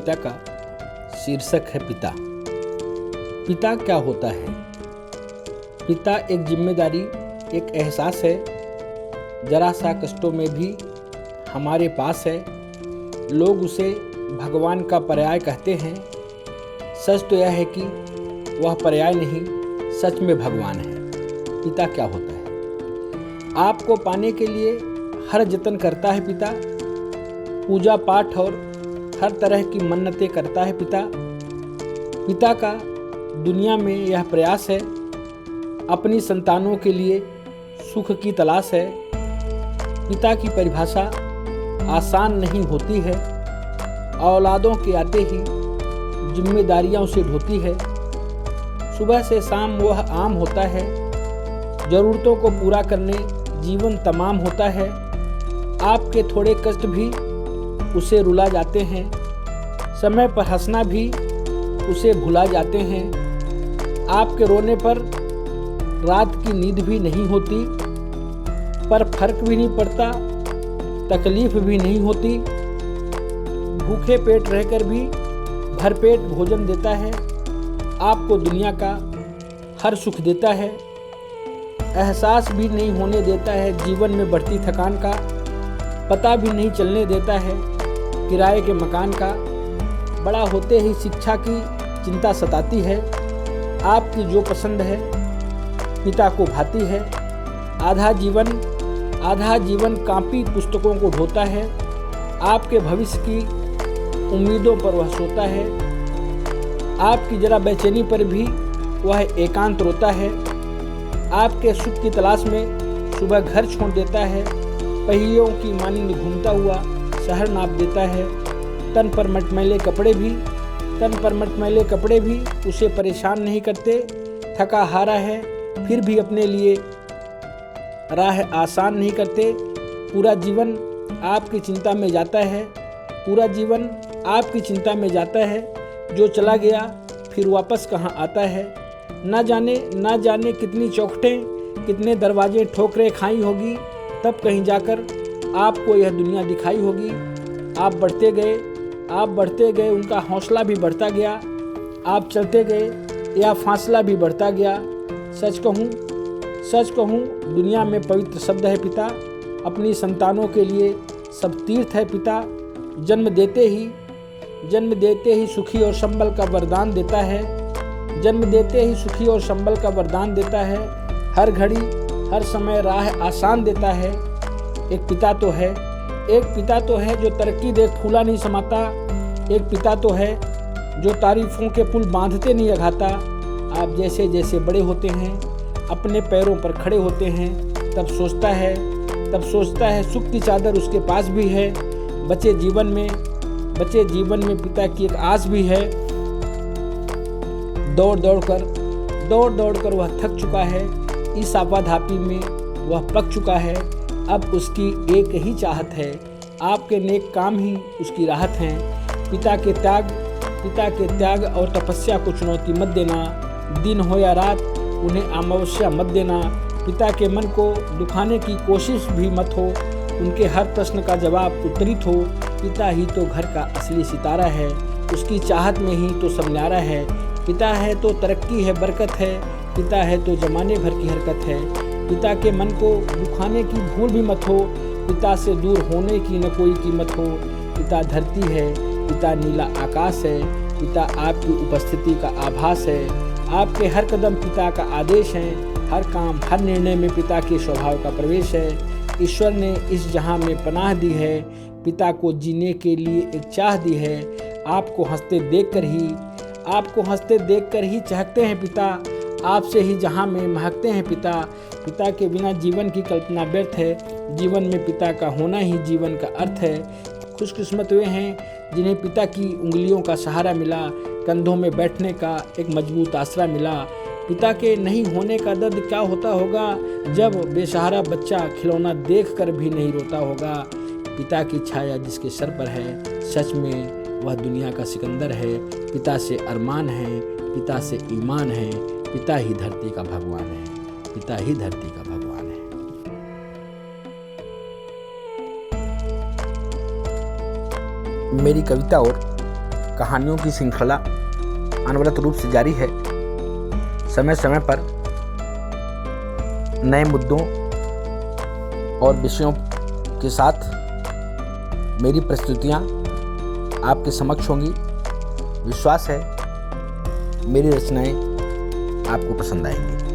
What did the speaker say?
कविता का शीर्षक है पिता। पिता क्या होता है? पिता एक जिम्मेदारी, एक एहसास है, जरा सा कष्टों में भी हमारे पास है। लोग उसे भगवान का पर्याय कहते हैं। सच तो यह है कि वह पर्याय नहीं, सच में भगवान है। पिता क्या होता है? आपको पाने के लिए हर जतन करता है पिता। पूजा पाठ और हर तरह की मन्नतें करता है पिता। पिता का दुनिया में यह प्रयास है, अपनी संतानों के लिए सुख की तलाश है। पिता की परिभाषा आसान नहीं होती है। औलादों के आते ही जिम्मेदारियां उसे ढोती है। सुबह से शाम वह आम होता है। ज़रूरतों को पूरा करने जीवन तमाम होता है। आपके थोड़े कष्ट भी उसे रुला जाते हैं। समय पर हंसना भी उसे भुला जाते हैं। आपके रोने पर रात की नींद भी नहीं होती, पर फर्क भी नहीं पड़ता, तकलीफ भी नहीं होती। भूखे पेट रहकर भी भरपेट भोजन देता है। आपको दुनिया का हर सुख देता है। एहसास भी नहीं होने देता है जीवन में बढ़ती थकान का। पता भी नहीं चलने देता है किराए के मकान का। बड़ा होते ही शिक्षा की चिंता सताती है। आपकी जो पसंद है पिता को भाती है। आधा जीवन कॉपी पुस्तकों को ढोता है। आपके भविष्य की उम्मीदों पर वह सोता है। आपकी जरा बेचैनी पर भी वह एकांत रोता है। आपके सुख की तलाश में सुबह घर छोड़ देता है। पहियों की मानिंद घूमता हुआ शहर नाप देता है। तन पर मटमैले कपड़े भी उसे परेशान नहीं करते। थका हारा है फिर भी अपने लिए राह आसान नहीं करते। पूरा जीवन आपकी चिंता में जाता है। जो चला गया फिर वापस कहाँ आता है। ना जाने कितनी चौखटें, कितने दरवाजे ठोकरें खाई होगी, तब कहीं जाकर आपको यह दुनिया दिखाई होगी। आप बढ़ते गए, उनका हौसला भी बढ़ता गया। आप चलते गए या फासला भी बढ़ता गया। सच कहूँ दुनिया में पवित्र शब्द है पिता। अपनी संतानों के लिए सब तीर्थ है पिता। जन्म देते ही सुखी और संबल का वरदान देता है। हर घड़ी हर समय राह आसान देता है। एक पिता तो है जो तरक्की देख फूला नहीं समाता। एक पिता तो है जो तारीफों के पुल बांधते नहीं अघाता। आप जैसे जैसे बड़े होते हैं, अपने पैरों पर खड़े होते हैं, तब सोचता है सुख की चादर उसके पास भी है। बचे जीवन में पिता की एक आस भी है। दौड़ दौड़ कर वह थक चुका है। इस आपाधापी में वह पक चुका है। अब उसकी एक ही चाहत है, आपके नेक काम ही उसकी राहत हैं। पिता के त्याग और तपस्या को चुनौती मत देना। दिन हो या रात उन्हें अमावस्या मत देना। पिता के मन को दुखाने की कोशिश भी मत हो। उनके हर प्रश्न का जवाब उत्तरित हो। पिता ही तो घर का असली सितारा है। उसकी चाहत में ही तो सब न्यारा है। पिता है तो तरक्की है, बरकत है। पिता है तो जमाने भर की हरकत है। पिता के मन को दुखाने की भूल भी मत हो। पिता से दूर होने की न कोई कीमत हो। पिता धरती है, पिता नीला आकाश है। पिता आपकी उपस्थिति का आभास है। आपके हर कदम पिता का आदेश है। हर काम हर निर्णय में पिता के स्वभाव का प्रवेश है। ईश्वर ने इस जहां में पनाह दी है। पिता को जीने के लिए एक चाह दी है। आपको हंसते देखकर ही चहकते हैं पिता। आपसे ही जहां में महकते हैं पिता। पिता के बिना जीवन की कल्पना व्यर्थ है। जीवन में पिता का होना ही जीवन का अर्थ है। खुशकिस्मत वे हैं जिन्हें पिता की उंगलियों का सहारा मिला, कंधों में बैठने का एक मजबूत आसरा मिला। पिता के नहीं होने का दर्द क्या होता होगा, जब बेसहारा बच्चा खिलौना देखकर भी नहीं रोता होगा। पिता की छाया जिसके सर पर है, सच में वह दुनिया का सिकंदर है। पिता से अरमान है, पिता से ईमान है। पिता ही धरती का भगवान है। मेरी कविता और कहानियों की श्रृंखला अनवरत रूप से जारी है। समय समय पर नए मुद्दों और विषयों के साथ मेरी प्रस्तुतियाँ आपके समक्ष होंगी। विश्वास है मेरी रचनाएं आपको पसंद आएंगी।